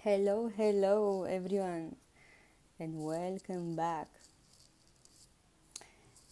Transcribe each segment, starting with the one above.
Hello everyone, and welcome back.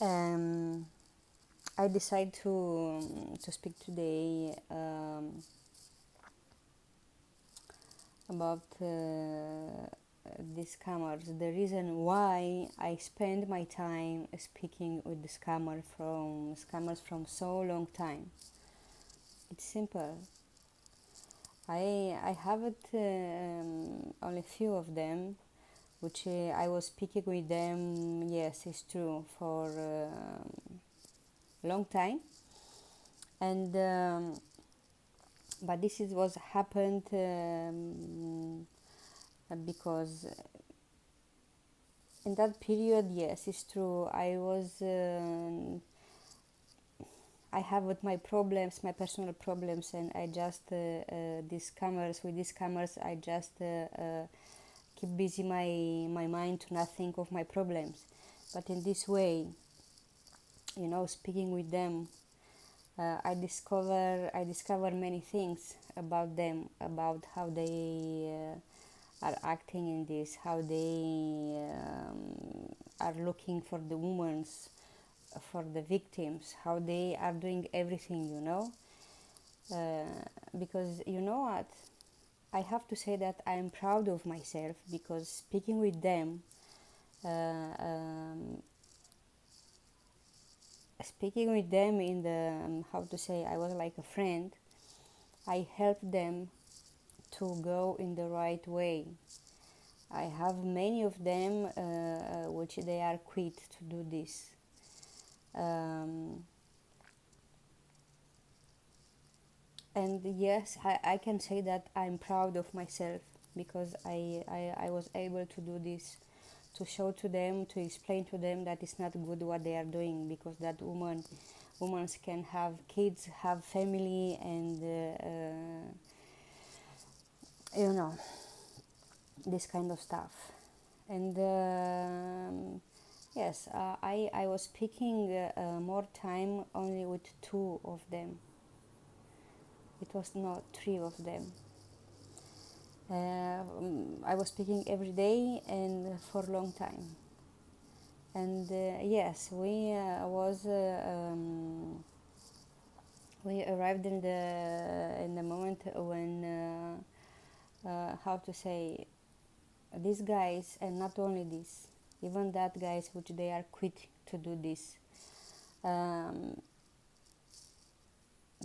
Um, I decided to speak today about these scammers. The reason why I spend my time speaking with the scammers from so long time. It's simple. I have it only few of them which I was speaking with them. Yes, it's true, for long time, and but this is was happened because in that period, yes, it's true. I have with my problems, my personal problems, and I just these cameras, I just keep busy my mind to not think of my problems. But in this way, speaking with them, I discover many things about them, about how they are acting in this, how they are looking for the women, for the victims, how they are doing everything. Because you know what, I have to say that I am proud of myself, because speaking with them, uh, um, in the how to say, I was like a friend. I helped them to go in the right way. I have many of them which they are quit to do this. Um, and yes, I can say that I'm proud of myself, because I was able to do this, to show to them, to explain to them that it's not good what they are doing, because that women can have kids, have family, and you know this kind of stuff. And yes, I was speaking more time only with two of them. It was not three of them. I was speaking every day and for a long time. And yes, we arrived in the moment when how to say, these guys, and not only this, even that guys which they are quit to do this, um,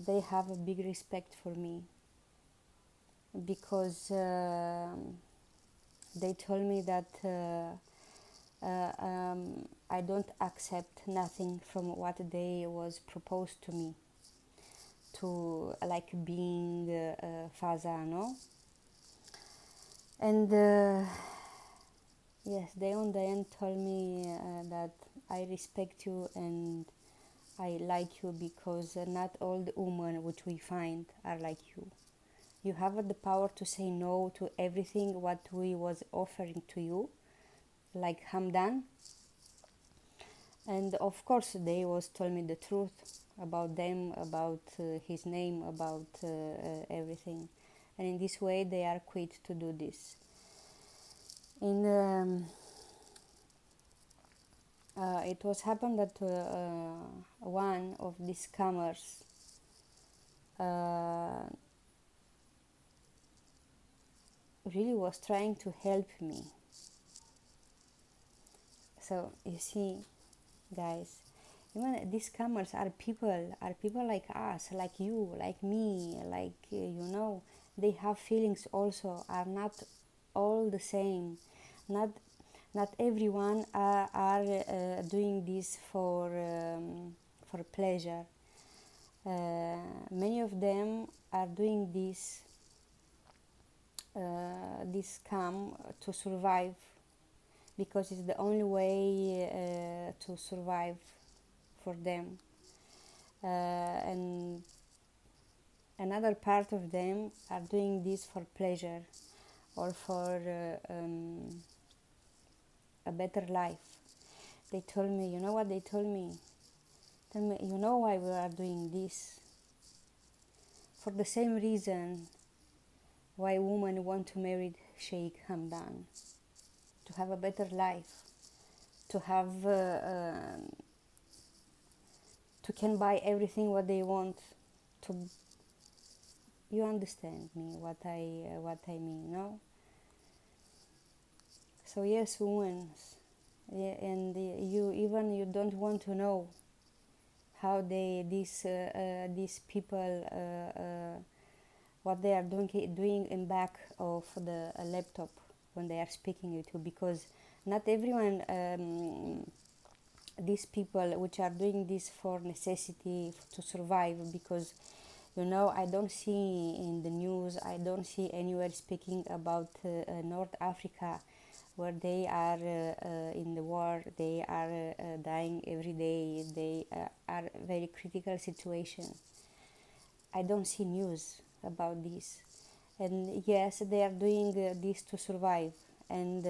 they have a big respect for me, because they told me that I don't accept nothing from what they was proposed to me, to like being Fazza, no? And yes, they on the end told me that I respect you and I like you, because not all the women which we find are like you. You have the power to say no to everything what we was offering to you, like Hamdan. And of course they was told me the truth about them, about his name, about everything. And in this way they are quit to do this. In it was happened that one of these scammers uh, really was trying to help me. So you see, guys, even these scammers are people like us, like you, like me, like they have feelings also, are not all the same. Not not everyone are doing this for pleasure. Many of them are doing this scam to survive, because it's the only way to survive for them. And another part of them are doing this for pleasure, or for a better life. They told me, you know what they told me? Tell me, you know why we are doing this? For the same reason why women want to marry Sheikh Hamdan, to have a better life, to have to can buy everything what they want, to, you understand me what I mean, no? So yes, women, yeah, and you don't want to know how these people what they are doing in back of the laptop when they are speaking with you, because not everyone these people which are doing this for necessity to survive, because I don't see in the news, I don't see anywhere speaking about North Africa, where they are in the war, they are dying every day, they are very critical situation. I don't see news about this. And yes, they are doing this to survive, and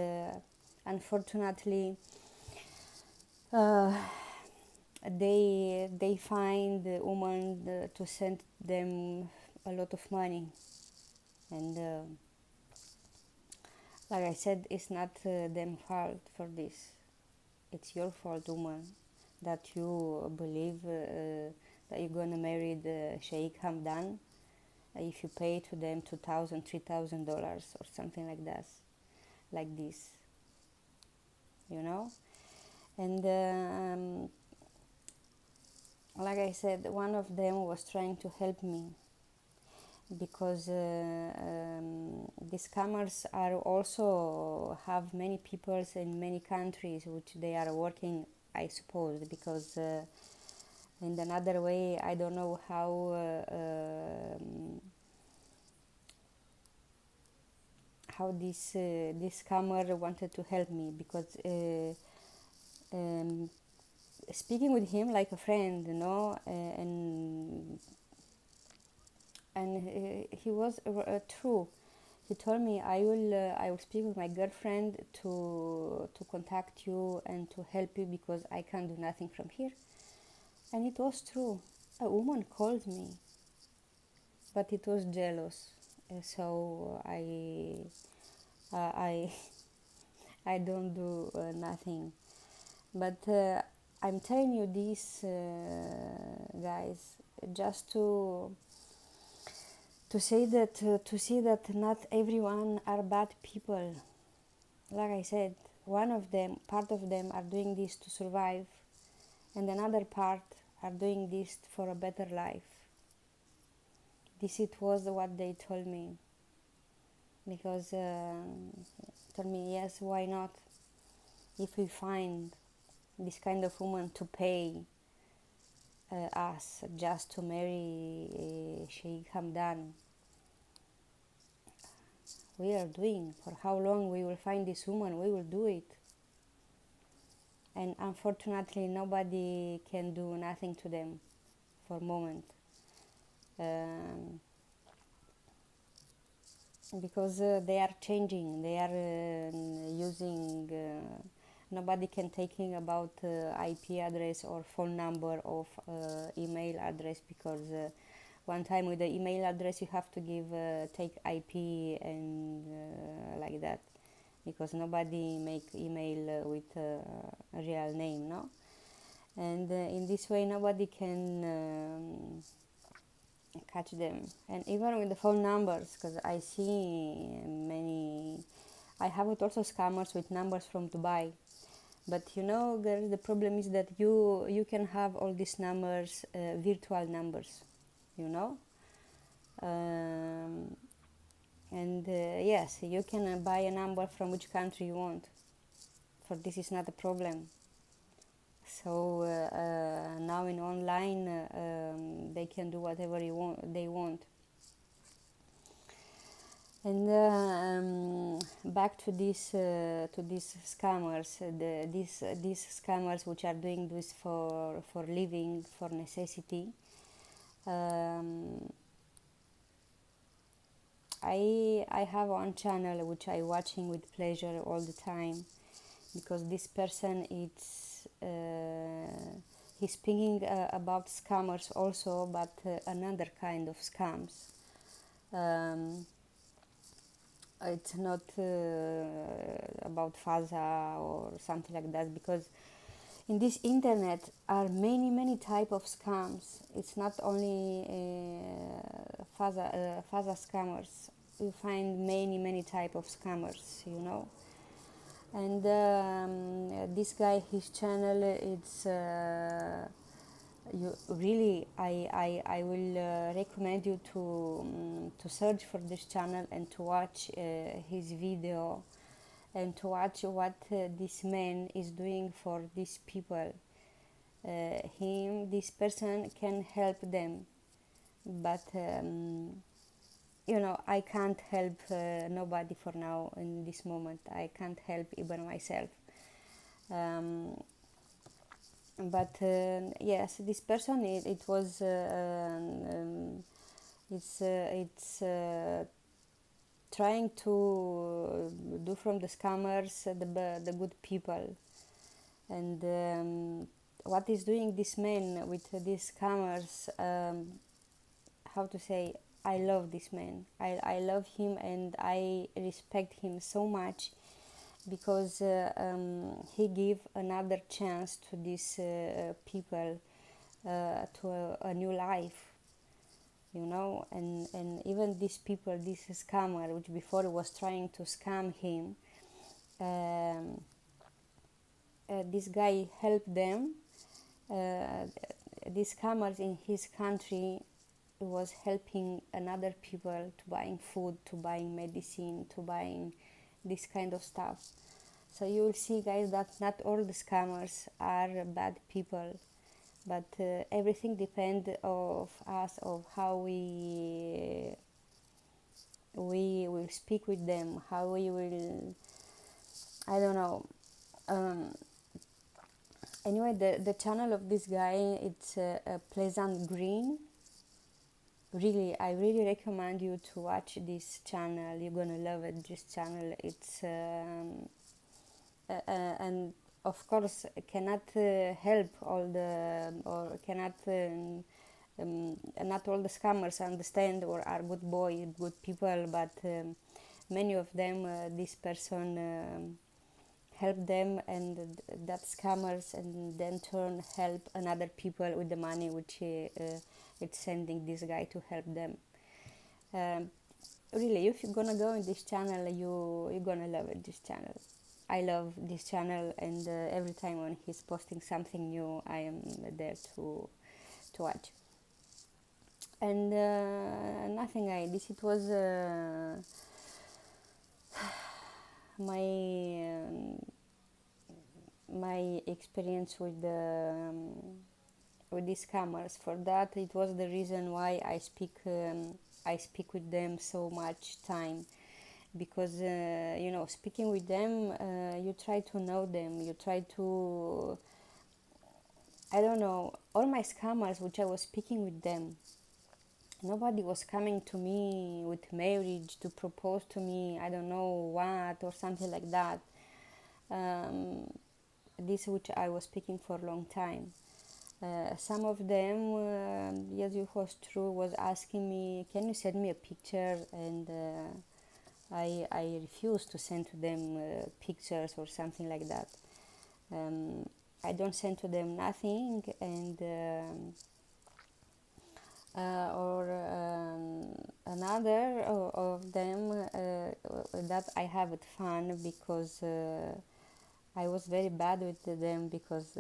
unfortunately uh, they find the woman to send them a lot of money, and like I said, it's not them fault for this. It's your fault, woman, that you believe that you're gonna marry the Sheikh Hamdan if you pay to them $2,000, $3,000 or something like that, like this, And like I said, one of them was trying to help me, because these scammers are also have many people in many countries which they are working, I suppose, because in another way I don't know how this scammer wanted to help me, because speaking with him like a friend, and he was true. He told me I will speak with my girlfriend to contact you and to help you, because I can't do nothing from here. And it was true. A woman called me, but it was jealous. So I I don't do nothing. But I'm telling you this, guys, just to say that to see that not everyone are bad people. Like I said, part of them are doing this to survive, and another part are doing this for a better life. This it was what they told me, because told me, yes, why not, if we find this kind of woman to pay us just to marry Sheikh Hamdan, we are doing. For how long we will find this woman, we will do it. And unfortunately nobody can do nothing to them for a moment, because they are changing, they are using nobody can taking about IP address or phone number of email address, because one time with the email address you have to give take IP and like that, because nobody make email with a real name, no? And in this way nobody can catch them. And even with the phone numbers, because I see I have it also scammers with numbers from Dubai. But girls, the problem is that you can have all these numbers, virtual numbers, and yes, you can buy a number from which country you want. For this is not a problem. So now in online they can do whatever they want. And back to these scammers, these scammers which are doing this for living, for necessity. I have one channel which I watching with pleasure all the time, because this person he's speaking about scammers also, but another kind of scams. it's not about Fazza or something like that, because in this internet are many type of scams. It's not only Fazza scammers. You find many type of scammers, you know. And this guy, his channel, it's you really, I will recommend you to search for this channel and to watch his video, and to watch what this man is doing for these people. This person can help them, but you know, I can't help nobody for now in this moment. I can't help even myself. Um, but yes, this person, it was it's trying to do from the scammers the good people. And what is doing this man with these scammers, how to say, I love this man. I love him and I respect him so much, because he gave another chance to these people, to a new life, you know. And even these people, this scammer, which before was trying to scam him, this guy helped them. These scammers in his country was helping another people to buying food, to buying medicine, to buying this kind of stuff. So you will see, guys, that not all the scammers are bad people, but everything depends of us, of how we will speak with them, how we will, I don't know. Anyway, the channel of this guy, it's Pleasant Green. Really, I really recommend you to watch this channel. You're gonna love it. This channel, it's and of course cannot help all the, or cannot not all the scammers understand or are good boy, good people, but many of them, this person help them, and that scammers, and then turn help another people with the money which it's sending this guy to help them. Really, if you're gonna go in this channel, you're gonna love it. This channel, I love this channel, and every time when he's posting something new, I am there to watch. And nothing, this it was my my experience with these scammers. For that, it was the reason why I speak with them so much time, because you know, speaking with them, you try to know them, you try to, I don't know, all my scammers which I was speaking with them, nobody was coming to me with marriage to propose to me, I don't know what, or something like that. This which I was speaking for a long time. Some of them, yes, it was true, was asking me, can you send me a picture? And I refused to send to them pictures or something like that. I don't send to them nothing, and another of them that I have it fun, because I was very bad with them, because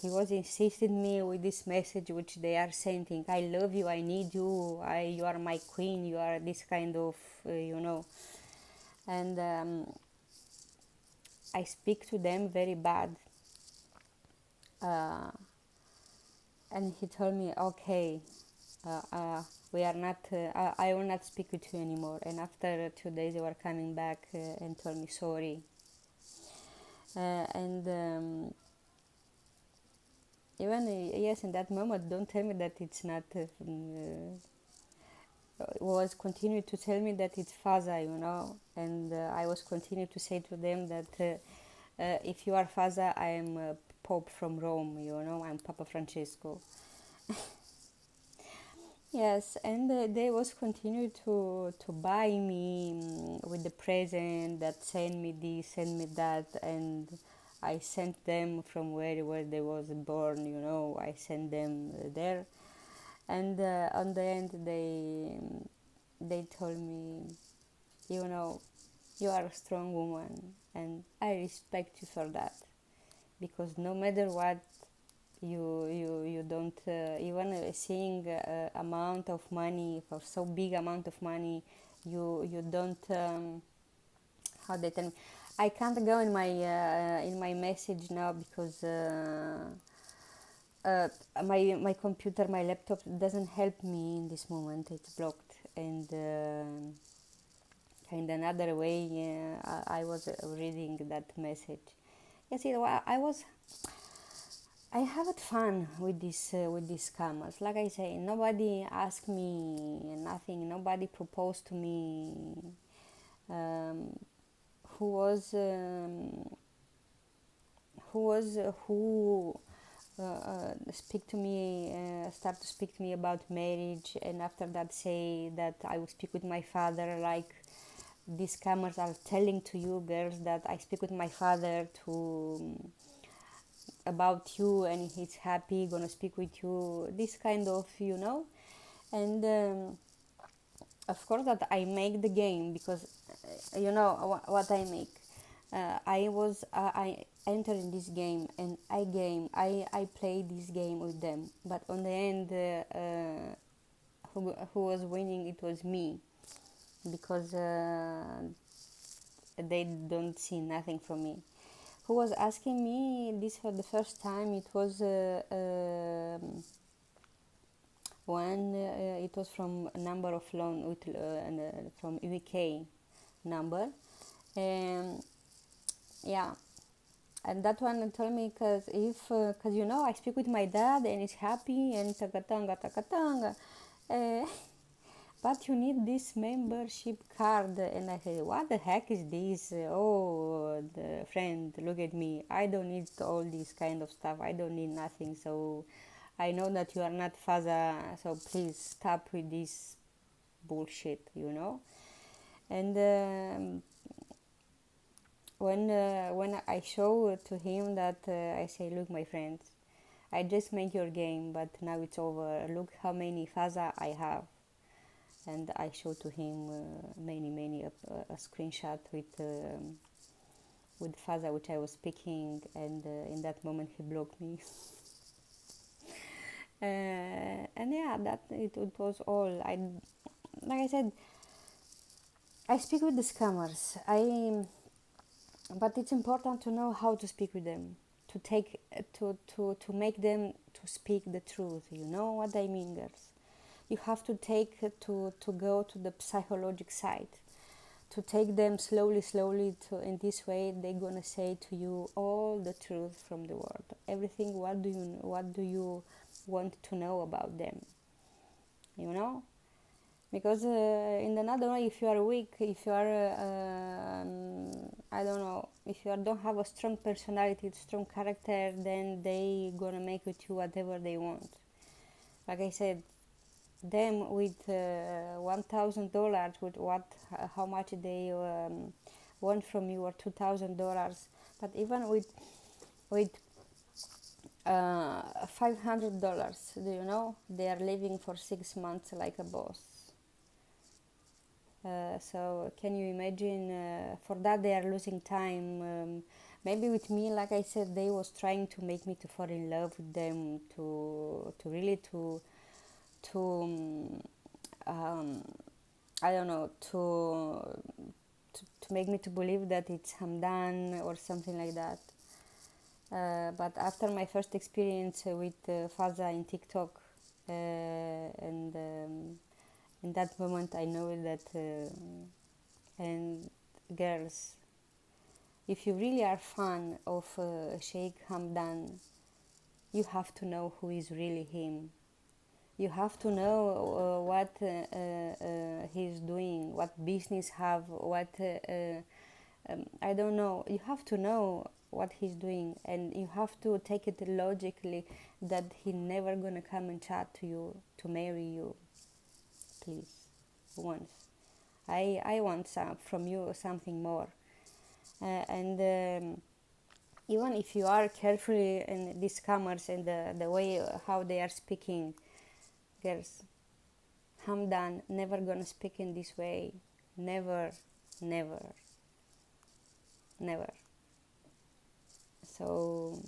he was insisting me with this message which they are sending, I love you, I need you, you are my queen, you are this kind of you know. And I speak to them very bad, and he told me, okay, we are not I will not speak with you anymore. And after 2 days they were coming back and told me sorry. And even yes, in that moment, don't tell me that it's not was continue to tell me that it's Fazza, you know. And I was continue to say to them that if you are Fazza, I am Pope from Rome, you know, I'm Papa Francesco. Yes, and they was continue to buy me with the present that send me this, send me that, and I sent them from where they was born. I sent them there, and on the end they told me, you know, you are a strong woman, and I respect you for that, because no matter what, you don't even seeing amount of money, for so big amount of money, you don't how they tell me. I can't go in my message now because uh, my computer, my laptop doesn't help me in this moment. It's blocked, and in another way, I was reading that message. Yes, I had fun with these scammers. Like I say, nobody asked me nothing. Nobody proposed to me. Um, who was who speak to me, start to speak to me about marriage, and after that say that I will speak with my father. Like these scammers are telling to you girls that I speak with my father to about you, and he's happy gonna speak with you, this kind of, and of course that I make the game, because what I make. I entered in this game, and I played this game with them, but on the end, who was winning, it was me, because they don't see nothing from me. Who was asking me this for the first time? It was one. It was from a number of loan with from UK number, and yeah, and that one told me, because I speak with my dad and he's happy and tagatanga tagatanga. Uh, but you need this membership card, and I said, what the heck is this? Oh, the friend, look at me, I don't need all this kind of stuff, I don't need nothing. So I know that you are not Fazza, so please stop with this bullshit. And when I show to him that, I say, look, my friend, I just made your game, but now it's over, look how many Fazza I have. And I showed to him many a screenshot with Fazza which I was speaking, and in that moment he blocked me. And yeah, that it was all. Like I said, I speak with the scammers. But it's important to know how to speak with them, to take to make them to speak the truth. You know what I mean, girls? You have to take to go to the psychological side, to take them slowly to, in this way they're gonna say to you all the truth from the world, everything. What do you want to know about them, because in another way, if you are weak, if you are I don't know, if you don't have a strong personality, strong character, then they gonna make with you whatever they want. Like I said, them with $1,000, with how much they want from you, or $2,000, but even with $500, do you know, they are living for 6 months like a boss. So can you imagine? For that they are losing time. Maybe with me, like I said, they was trying to make me to fall in love with them, to really to I don't know, to make me to believe that it's Hamdan or something like that. But after my first experience with Fazza in TikTok, and in that moment I know that, and girls, if you really are fan of Sheikh Hamdan, you have to know who is really him. You have to know what he's doing, what business have, what I don't know. You have to know what he's doing, and you have to take it logically that he never gonna come and chat to you to marry you. please, once. I want from you something more. And even if you are carefully in these scammers and the way how they are speaking, girls, Hamdan never gonna speak in this way. Never, never, never. So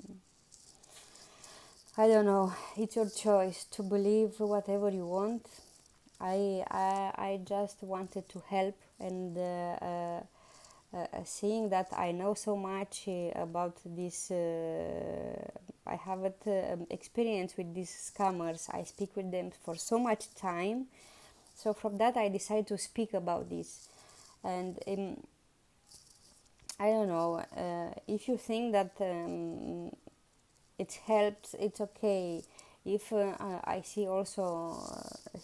I don't know. It's your choice to believe whatever you want. I just wanted to help, and seeing that I know so much about this, I have experience with these scammers. I speak with them for so much time. So from that I decided to speak about this. And I don't know, if you think that it helps, it's okay. If I see also,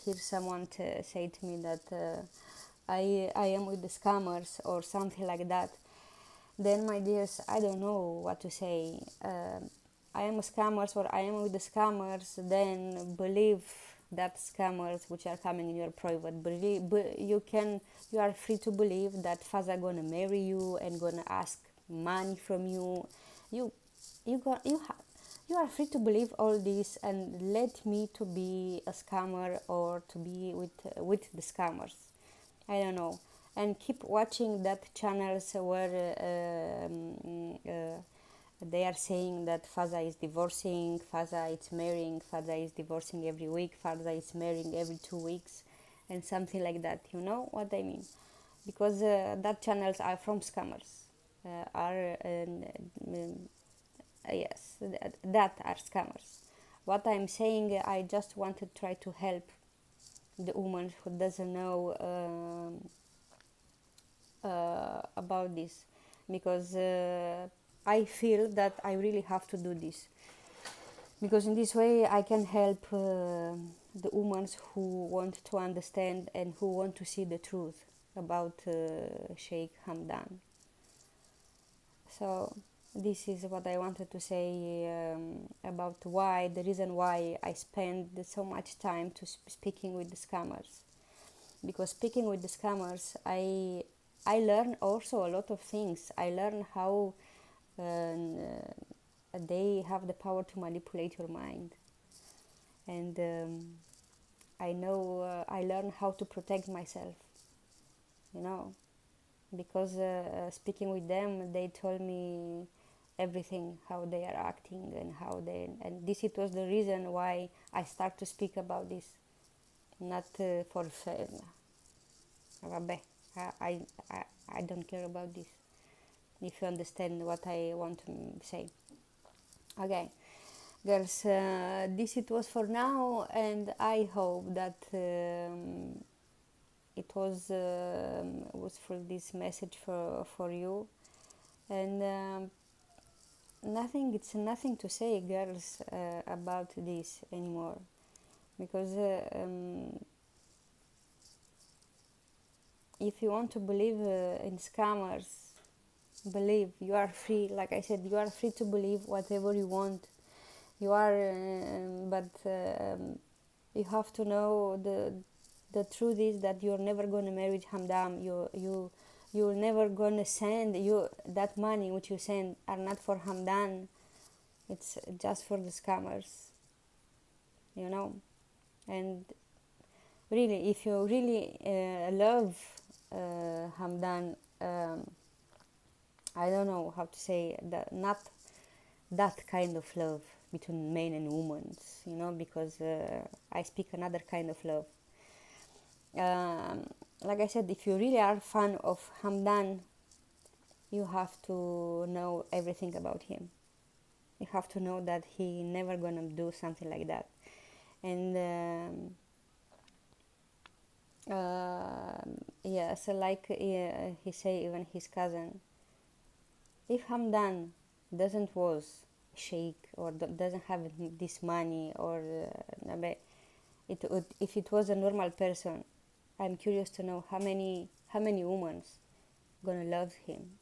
hear someone say to me that I am with the scammers or something like that, then my dears, I don't know what to say. I am a scammers or I am with the scammers, then believe that scammers which are coming in your private. You are free to believe that Fazza gonna marry you and gonna ask money from you. You are free to believe all this and let me to be a scammer or to be with the scammers. I don't know. And keep watching that channels where they are saying that Fazza is divorcing, Fazza is marrying, Fazza is divorcing every week, Fazza is marrying every 2 weeks, and something like that. You know what I mean? Because that channels are from scammers. Yes, that are scammers. What I'm saying, I just want to try to help the woman who doesn't know about this, because I feel that I really have to do this, because in this way I can help the women who want to understand and who want to see the truth about Sheikh Hamdan. So this is what I wanted to say about the reason why I spend so much time to speaking with the scammers. Because speaking with the scammers, I learn also a lot of things. I learn how they have the power to manipulate your mind, and I know I learn how to protect myself. You know, because speaking with them, they told me everything, how they are acting and this it was the reason why I start to speak about this, not for Rabbe. I don't care about this, if you understand what I want to say. Okay, girls, this it was for now, and I hope that it was for this message for you. And it's nothing to say, girls, about this anymore, because if you want to believe in scammers, believe. You are free. Like I said, you are free to believe whatever you want. You are, but you have to know the truth is that you're never gonna marry Hamdam. You're never gonna send that money which you send are not for Hamdan. It's just for the scammers. You know, and really, if you really love Hamdan, I don't know how to say that, not that kind of love between men and women, you know, because I speak another kind of love. Like I said, if you really are a fan of Hamdan, you have to know everything about him. You have to know that he never gonna do something like that. And yeah, so like he say, even his cousin, if Hamdan doesn't was sheikh or doesn't have this money, or if it was a normal person, I'm curious to know how many women gonna love him.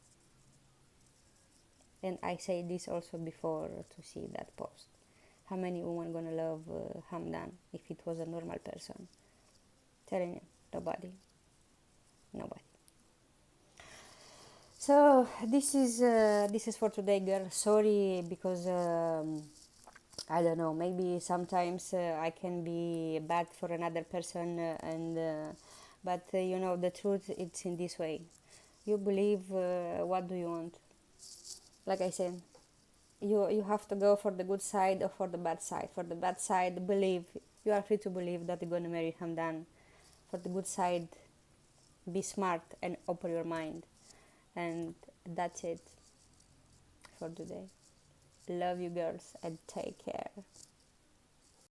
And I say this also before to see that post. How many women gonna love Hamdan if it was a normal person? Telling you, nobody. So this is for today, girl. Sorry, because I don't know. Maybe sometimes I can be bad for another person, but the truth it's in this way. You believe what do you want? Like I said, you have to go for the good side or for the bad side. For the bad side, believe you are free to believe that you're gonna marry Hamdan. For the good side, be smart and open your mind. And that's it for today. Love you, girls, and take care.